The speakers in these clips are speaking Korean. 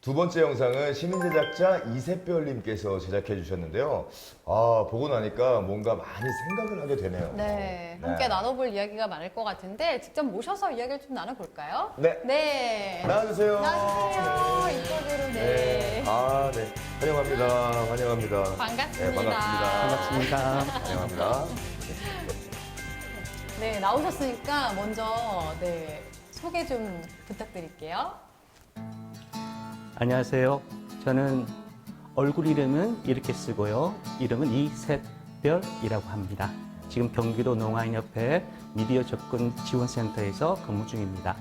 두 번째 영상은 시민제작자 이세별님께서 제작해 주셨는데요. 아, 보고 나니까 뭔가 많이 생각을 하게 되네요. 네, 함께 나눠볼 이야기가 많을 것 같은데 직접 모셔서 이야기를 좀 나눠볼까요? 네. 네. 나와주세요. 나와주세요. 이쪽으로 네. 아, 네. 환영합니다. 환영합니다. 반갑습니다. 네, 반갑습니다. 반갑습니다. 환영합니다. 네, 나오셨으니까 먼저 네, 소개 좀 부탁드릴게요. 안녕하세요. 저는 얼굴 이름은 이렇게 쓰고요. 이름은 이셋별이라고 합니다. 지금 경기도 농아인협회 미디어 접근 지원센터에서 근무 중입니다.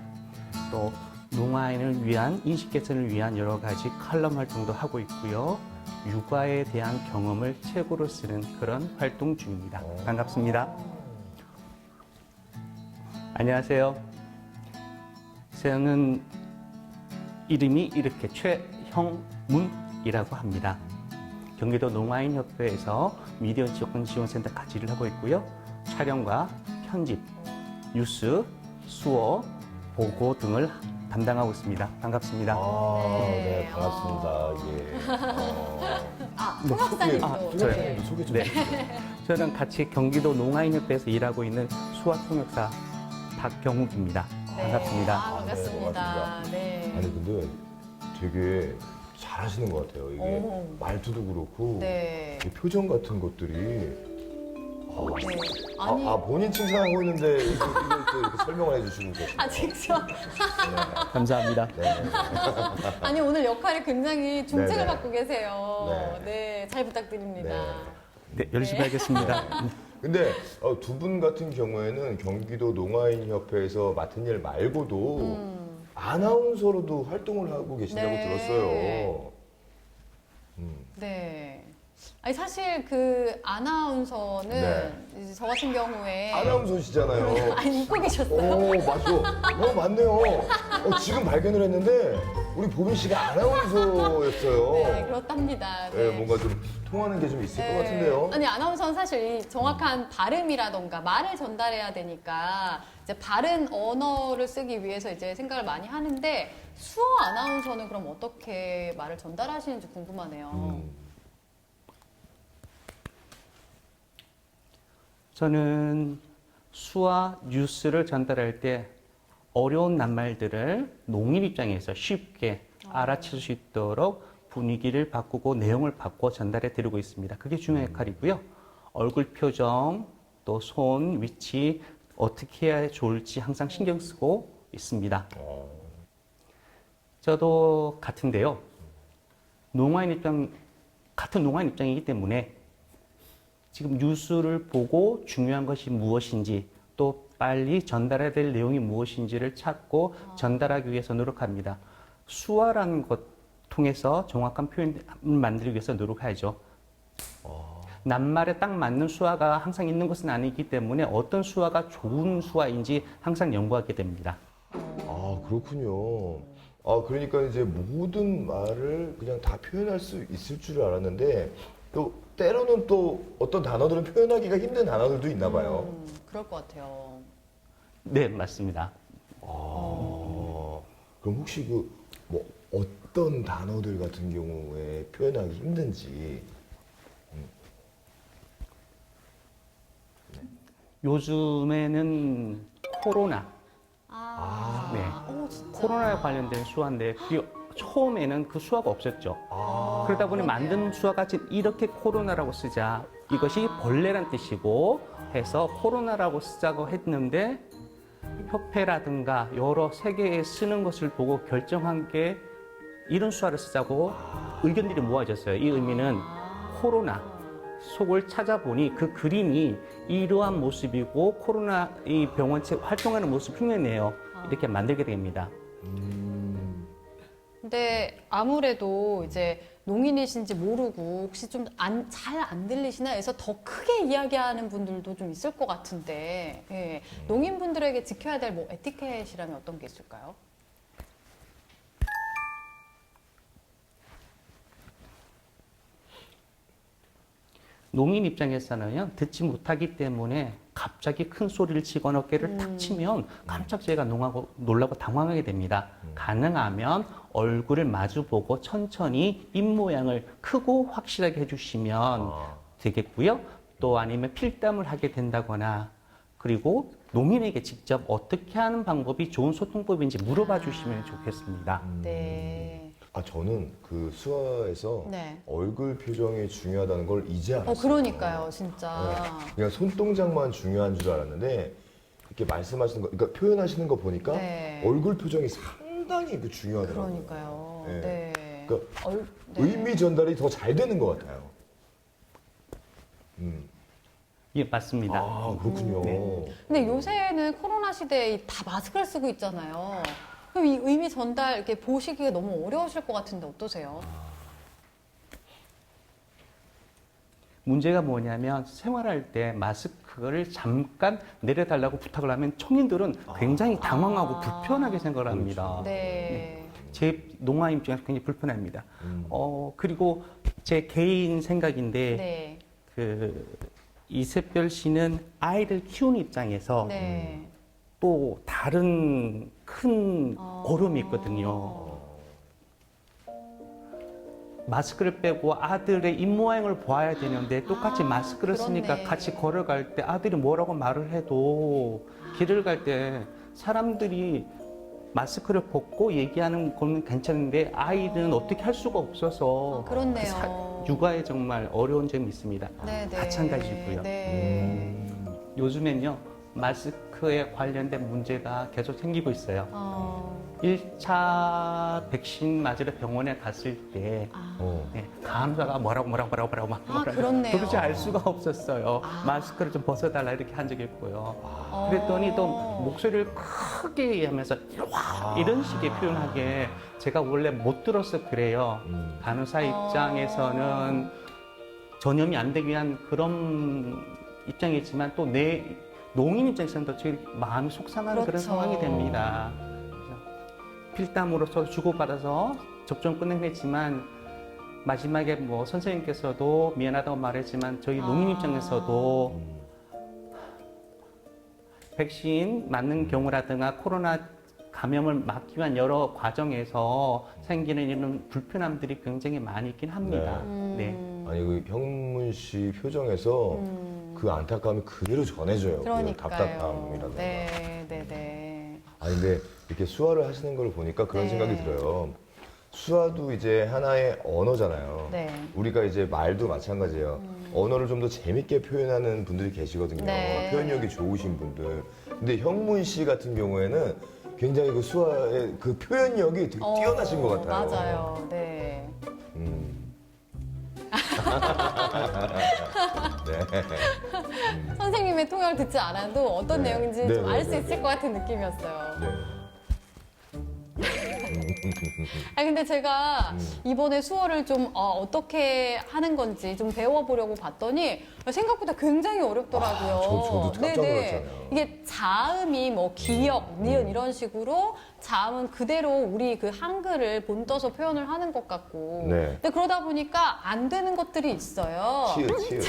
또 농아인을 위한 인식 개선을 위한 여러 가지 칼럼 활동도 하고 있고요. 육아에 대한 경험을 책으로 쓰는 그런 활동 중입니다. 반갑습니다. 안녕하세요. 저는 이름이 이렇게 최형문이라고 합니다. 경기도 농아인협회에서 미디어 접근 지원센터 가지를 하고 있고요. 촬영과 편집, 뉴스, 수어, 보고 등을 담당하고 있습니다. 반갑습니다. 아, 네, 네, 반갑습니다. 예. 송 박사님도. 송박사님도 소개 좀 네. 해주세요. 저는 같이 경기도 농아인협회에서 일하고 있는 수화통역사 박경욱입니다. 반갑습니다. 아, 반갑습니다. 반갑습니다. 네. 아니, 근데 되게 잘하시는 것 같아요. 이게 오. 말투도 그렇고, 네. 이 표정 같은 것들이. 네. 아니, 본인 칭찬하고 있는데 이걸 또 이렇게 설명을 해주시는 거죠. 직접. 감사합니다. 네. 아니, 오늘 역할이 굉장히 중증을 네네. 받고 계세요. 네. 네, 잘 부탁드립니다. 네, 열심히 하겠습니다. 근데 두 분 같은 경우에는 경기도 농아인협회에서 맡은 일 말고도 아나운서로도 활동을 하고 계신다고 네. 들었어요. 네. 아니, 사실 그 아나운서는 네. 이제 저 같은 경우에. 아나운서시잖아요. 아니, 웃고 계셨어요. 오, 맞죠. 맞네요. 지금 발견을 했는데 우리 보민 씨가 아나운서였어요. 네, 그렇답니다. 네, 뭔가 좀 통하는 게 좀 있을 것 같은데요. 아니, 아나운서는 사실 이 정확한 발음이라던가 말을 전달해야 되니까 이제 바른 언어를 쓰기 위해서 이제 생각을 많이 하는데 수어 아나운서는 그럼 어떻게 말을 전달하시는지 궁금하네요. 저는 수와 뉴스를 전달할 때 어려운 낱말들을 농인 입장에서 쉽게 알아챌 수 있도록 분위기를 바꾸고 내용을 바꿔 전달해 드리고 있습니다. 그게 중요한 역할이고요. 얼굴 표정, 또 손, 위치, 어떻게 해야 좋을지 항상 신경 쓰고 있습니다. 저도 같은데요. 같은 농아인 입장이기 때문에 지금 뉴스를 보고 중요한 것이 무엇인지 또 빨리 전달해야 될 내용이 무엇인지를 찾고 전달하기 위해서 노력합니다. 수화라는 것 통해서 정확한 표현을 만들기 위해서 노력하죠. 낱말에 딱 맞는 수화가 항상 있는 것은 아니기 때문에 어떤 수화가 좋은 수화인지 항상 연구하게 됩니다. 아, 그렇군요. 그러니까 이제 모든 말을 그냥 다 표현할 수 있을 줄 알았는데 또 때로는 또 어떤 단어들은 표현하기가 힘든 단어들도 있나 봐요. 그럴 것 같아요. 네, 맞습니다. 그럼 혹시 뭐 어떤 단어들 같은 경우에 표현하기 힘든지. 요즘에는 코로나, 네. 진짜. 코로나에 관련된 수화인데 그게 처음에는 그 수화가 없었죠. 그러다 보니 만든 수화가 이렇게 코로나라고 쓰자. 이것이 벌레란 뜻이고 해서 코로나라고 쓰자고 했는데 협회라든가 여러 세계에 쓰는 것을 보고 결정한 게 이런 수화를 쓰자고 의견들이 모아졌어요. 이 의미는 코로나 속을 찾아보니 그 그림이 이러한 모습이고 코로나 이 병원체 활동하는 모습 흉내내요. 이렇게 만들게 됩니다. 근데 아무래도 이제 농인이신지 모르고 혹시 좀 잘 안 들리시나 해서 더 크게 이야기하는 분들도 좀 있을 것 같은데 예. 농인분들에게 지켜야 될 뭐 에티켓이라면 어떤 게 있을까요? 농인 입장에서는요, 듣지 못하기 때문에 갑자기 큰 소리를 치거나 어깨를 탁 치면 깜짝 제가 놀라고 당황하게 됩니다. 가능하면 얼굴을 마주보고 천천히 입 모양을 크고 확실하게 해주시면 되겠고요. 또 아니면 필담을 하게 된다거나 그리고 농인에게 직접 어떻게 하는 방법이 좋은 소통법인지 물어봐 주시면 좋겠습니다. 네. 저는 그 수화에서 네. 얼굴 표정이 중요하다는 걸 이제 알았어요. 그러니까요, 진짜. 네. 그냥 손동작만 중요한 줄 알았는데 이렇게 말씀하시는 거, 그러니까 표현하시는 거 보니까 네. 얼굴 표정이 상당히 중요하더라고요. 그러니까요. 네. 네. 그러니까 네. 의미 전달이 더 잘 되는 것 같아요. 예, 맞습니다. 그렇군요. 근데 요새는 코로나 시대에 다 마스크를 쓰고 있잖아요. 그럼 이 의미 전달 이렇게 보시기가 너무 어려우실 것 같은데 어떠세요? 문제가 뭐냐면 생활할 때 마스크를 잠깐 내려달라고 부탁을 하면 청인들은 굉장히 당황하고 불편하게 생각을 합니다. 네. 제 농아인 입장에서 굉장히 불편합니다. 그리고 제 개인 생각인데 네. 그 이세별 씨는 아이를 키우는 입장에서 네. 또 다른 큰 어려움이 있거든요. 마스크를 빼고 아들의 입 모양을 보아야 되는데 똑같이 마스크를 쓰니까 그렇네. 같이 걸어갈 때 아들이 뭐라고 말을 해도 길을 갈 때 사람들이 마스크를 벗고 얘기하는 건 괜찮은데 아이는 어떻게 할 수가 없어서 그렇네요. 육아에 정말 어려운 점이 있습니다. 네, 네. 마찬가지고요. 네. 요즘엔요 마스크에 관련된 문제가 계속 생기고 있어요. 1차 백신 맞으러 병원에 갔을 때 네, 간호사가 뭐라고 그렇네요. 도대체 알 수가 없었어요. 마스크를 좀 벗어달라 이렇게 한 적이 있고요. 그랬더니 또 목소리를 크게 하면서 이런 식의 표현하게 제가 원래 못 들어서 그래요. 간호사 입장에서는 전염이 안 되기 위한 그런 입장이지만 또 내 농인 입장에서는 더 제일 마음이 속상한 그런 그렇죠. 상황이 됩니다. 그래서 필담으로서 주고받아서 접종 끝내냈지만 마지막에 뭐 선생님께서도 미안하다고 말했지만 저희 농인 입장에서도 백신 맞는 경우라든가 코로나 감염을 막기 위한 여러 과정에서 생기는 이런 불편함들이 굉장히 많이 있긴 합니다. 네. 아니 그 형문 씨 표정에서 그 안타까움이 그대로 전해져요. 그 그러니까요. 답답함이라든가. 네, 네, 네. 아니 근데 이렇게 수화를 하시는 걸 보니까 그런 네. 생각이 들어요. 수화도 이제 하나의 언어잖아요. 네. 우리가 이제 말도 마찬가지예요. 언어를 좀 더 재밌게 표현하는 분들이 계시거든요. 네. 표현력이 좋으신 분들. 근데 형문 씨 같은 경우에는 굉장히 그 수화의 그 표현력이 되게 뛰어나신 것 같아요. 맞아요. 네. 네. 선생님의 통역을 듣지 않아도 어떤 네. 내용인지 네, 좀 네, 알 수 네, 있을 네. 것 같은 느낌이었어요. 네. 아니 근데 제가 이번에 수어를 좀 어떻게 하는 건지 좀 배워보려고 봤더니 생각보다 굉장히 어렵더라고요. 저도 깜짝 놀랐잖아요. 이게 자음이 뭐 기역, 니은 이런 식으로 자음은 그대로 우리 그 한글을 본떠서 표현을 하는 것 같고. 네. 근데 그러다 보니까 안 되는 것들이 있어요. 치읓.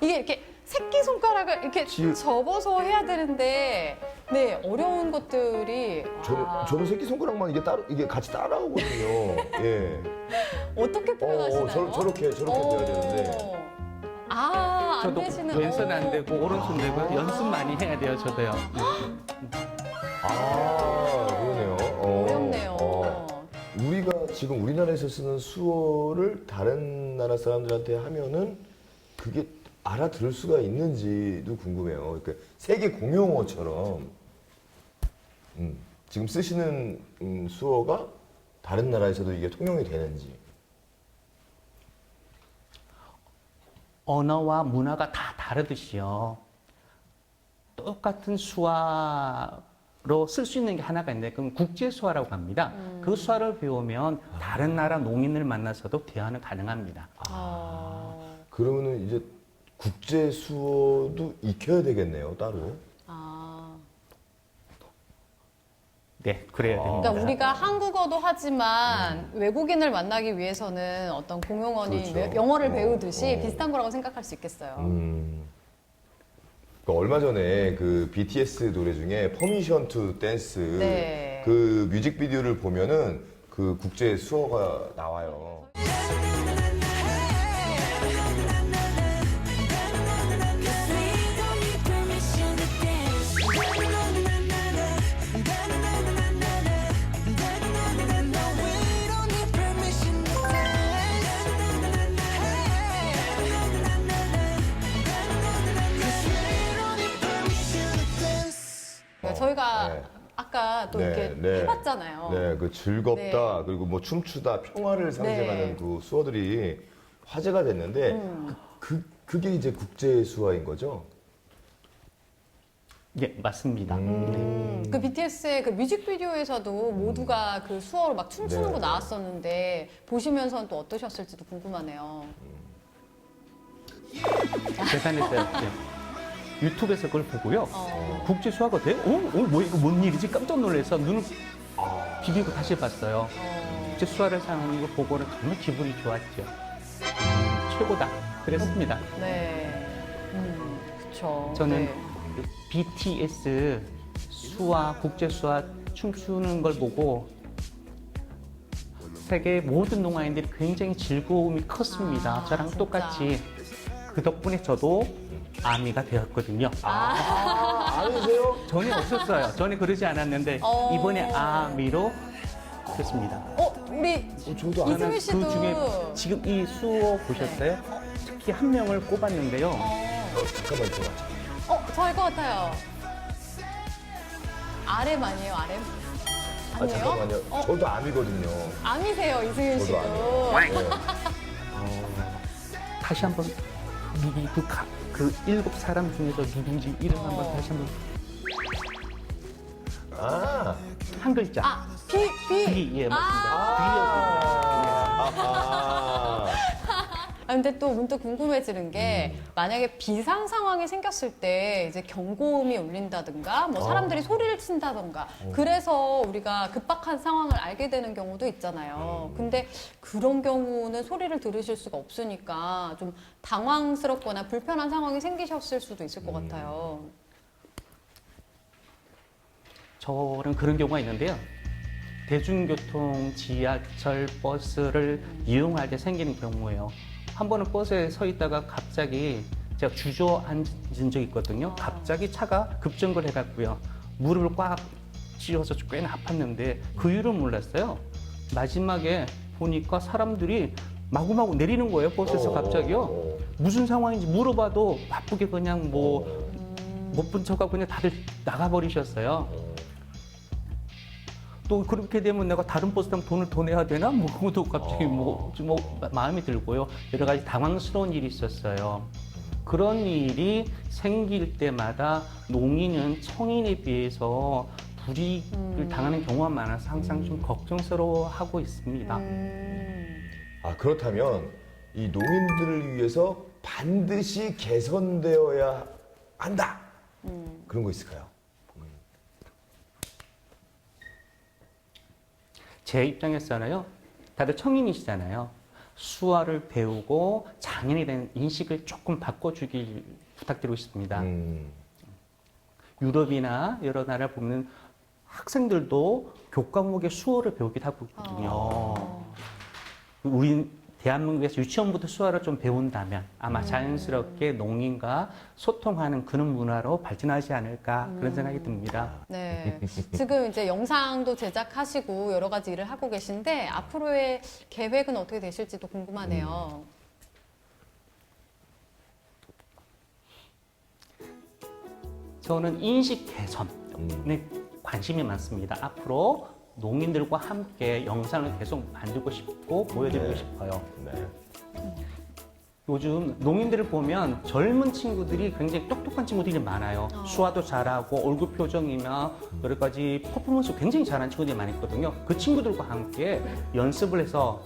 이게 이렇게 새끼손가락을 이렇게 치읓. 접어서 해야 되는데 네 어려운 것들이 저는 새끼손가락만 이게 따로 이게 같이 따라오거든요. 예. 어떻게 표현하시나요? 저렇게 돼야 되는데. 안 저도 되시는. 왼손 안 되고 오른손 되고 연습 많이 해야 돼요, 저도요. 그러네요. 어렵네요. 우리가 지금 우리나라에서 쓰는 수어를 다른 나라 사람들한테 하면은 그게 알아들을 수가 있는지도 궁금해요. 그러니까 세계 공용어처럼 지금 쓰시는 수어가 다른 나라에서도 이게 통용이 되는지. 언어와 문화가 다 다르듯이요. 똑같은 수화로 쓸 수 있는 게 하나가 있는데 그건 국제수화라고 합니다. 그 수화를 배우면 다른 나라 농인을 만나서도 대화는 가능합니다. 그러면은 이제 국제 수어도 익혀야 되겠네요, 따로. 네, 그래야 됩니다. 그러니까 우리가 한국어도 하지만 외국인을 만나기 위해서는 어떤 공용어니 그렇죠. 영어를 배우듯이 비슷한 거라고 생각할 수 있겠어요. 그 얼마 전에 그 BTS 노래 중에 퍼미션 투 댄스 네. 그 뮤직비디오를 보면은 그 그 국제 수어가 나와요. 저희가 네. 아까 또 이렇게 해봤잖아요. 네, 그 즐겁다 그리고 뭐 춤추다 평화를 상징하는 네. 그 수어들이 화제가 됐는데 그게 이제 국제 수어인 거죠? 예, 맞습니다. 그 BTS의 그 뮤직비디오에서도 모두가 그 수어로 막 춤추는 네. 거 나왔었는데 보시면서는 또 어떠셨을지도 궁금하네요. 대단했어요. 예. 유튜브에서 그걸 보고요. 국제 수화가 돼? 뭐 이거 뭔 일이지? 깜짝 놀라서 눈을 비비고 다시 봤어요. 국제 수화를 사용하는 걸 보고는 정말 기분이 좋았죠. 최고다. 그랬습니다. 네. 그쵸. 저는 네. 그 BTS 수화, 국제 수화 춤추는 걸 보고 세계 모든 동아인들이 굉장히 즐거움이 컸습니다. 저랑 진짜. 똑같이. 그 덕분에 저도 아미가 되었거든요. 아니세요? 전에 없었어요. 전에 그러지 않았는데 이번에 아미로 됐습니다. 우리 저도 저는 이승윤 씨도 그 중에 지금 이 수어 보셨어요? 특히 한 명을 꼽았는데요. 잠깐만 좀. 저일 것 같아요. RM 아니에요, RM? 아 아니에요? 잠깐만요. 저도 암이거든요. 암이세요, 이승윤 저도 씨도. 암이에요. 네. 다시 한번 그 일곱 사람 중에서 누군지 이름 한번 다시 한번 아, 한 글자. B. B, 예, 맞습니다. 근데 또 문득 궁금해지는 게 만약에 비상 상황이 생겼을 때 이제 경고음이 울린다든가 뭐 사람들이 소리를 친다든가 그래서 우리가 급박한 상황을 알게 되는 경우도 있잖아요. 근데 그런 경우는 소리를 들으실 수가 없으니까 좀 당황스럽거나 불편한 상황이 생기셨을 수도 있을 것 같아요. 저는 그런 경우가 있는데요. 대중교통, 지하철, 버스를 이용할 때 생기는 경우예요. 한 번은 버스에 서 있다가 갑자기 제가 주저앉은 적이 있거든요. 갑자기 차가 급정거를 해갖고요. 무릎을 꽉 쥐어서 꽤나 아팠는데 그 이유를 몰랐어요. 마지막에 보니까 사람들이 마구마구 내리는 거예요. 버스에서 갑자기요. 무슨 상황인지 물어봐도 바쁘게 그냥 뭐 못 본 척하고 그냥 다들 나가버리셨어요. 또 그렇게 되면 내가 다른 버스 타면 돈을 더 내야 되나? 뭐 그것도 갑자기 뭐 마음이 들고요. 여러 가지 당황스러운 일이 있었어요. 그런 일이 생길 때마다 농인은 성인에 비해서 불이익을 당하는 경우가 많아서 항상 좀 걱정스러워하고 있습니다. 아 그렇다면 이 농인들을 위해서 반드시 개선되어야 한다. 그런 거 있을까요? 제 입장에서는요, 다들 청인이시잖아요. 수화를 배우고 장인에 대한 인식을 조금 바꿔주길 부탁드리고 싶습니다. 유럽이나 여러 나라 보면 학생들도 교과목에 수어를 배우기도 하거든요. 우리 대한민국에서 유치원부터 수어를 좀 배운다면 아마 자연스럽게 농인과 소통하는 그런 문화로 발전하지 않을까 그런 생각이 듭니다. 네. 지금 이제 영상도 제작하시고 여러 가지 일을 하고 계신데 앞으로의 계획은 어떻게 되실지도 궁금하네요. 저는 인식 개선에 관심이 많습니다. 앞으로 농인들과 함께 영상을 계속 만들고 싶고 보여드리고 싶어요. 네. 요즘 농인들을 보면 젊은 친구들이 굉장히 똑똑한 친구들이 많아요. 수화도 잘하고 얼굴 표정이나 여러 가지 퍼포먼스 굉장히 잘하는 친구들이 많이 있거든요. 그 친구들과 함께 연습을 해서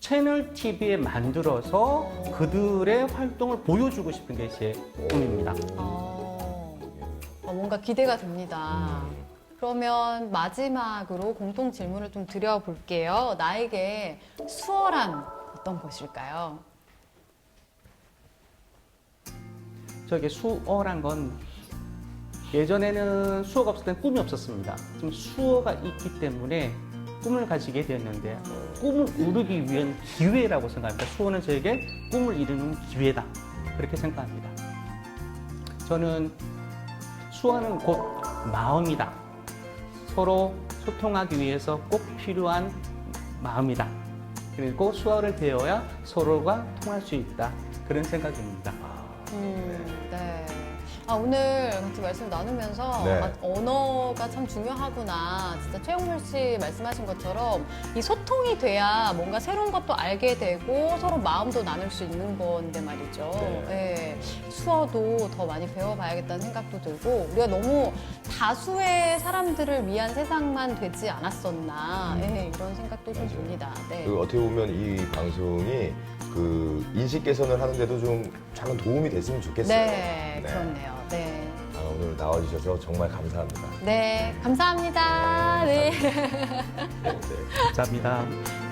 채널 TV에 만들어서 그들의 활동을 보여주고 싶은 게 제 꿈입니다. 뭔가 기대가 됩니다. 그러면 마지막으로 공통 질문을 좀 드려볼게요. 나에게 수어란 어떤 것일까요? 저게 수어란 건 예전에는 수어가 없을 땐 꿈이 없었습니다. 지금 수어가 있기 때문에 꿈을 가지게 되었는데 꿈을 이루기 위한 기회라고 생각합니다. 수호는 저에게 꿈을 이루는 기회다. 그렇게 생각합니다. 저는 수호는 곧 마음이다. 서로 소통하기 위해서 꼭 필요한 마음이다. 그리고 수어를 배워야 서로가 통할 수 있다. 그런 생각입니다. 네. 오늘 같이 말씀 나누면서 네. 언어가 참 중요하구나. 진짜 최영물 씨 말씀하신 것처럼 이 소통이 돼야 뭔가 새로운 것도 알게 되고 서로 마음도 나눌 수 있는 건데 말이죠. 네. 수어도 더 많이 배워봐야겠다는 생각도 들고 우리가 너무 다수의 사람들을 위한 세상만 되지 않았었나 네, 이런 생각도 좀 듭니다. 네. 그 어떻게 보면 이 방송이 그 인식 개선을 하는데도 좀 작은 도움이 됐으면 좋겠어요. 네, 그렇네요. 네. 오늘 나와주셔서 정말 감사합니다. 네, 감사합니다. 네. 네. 감사합니다.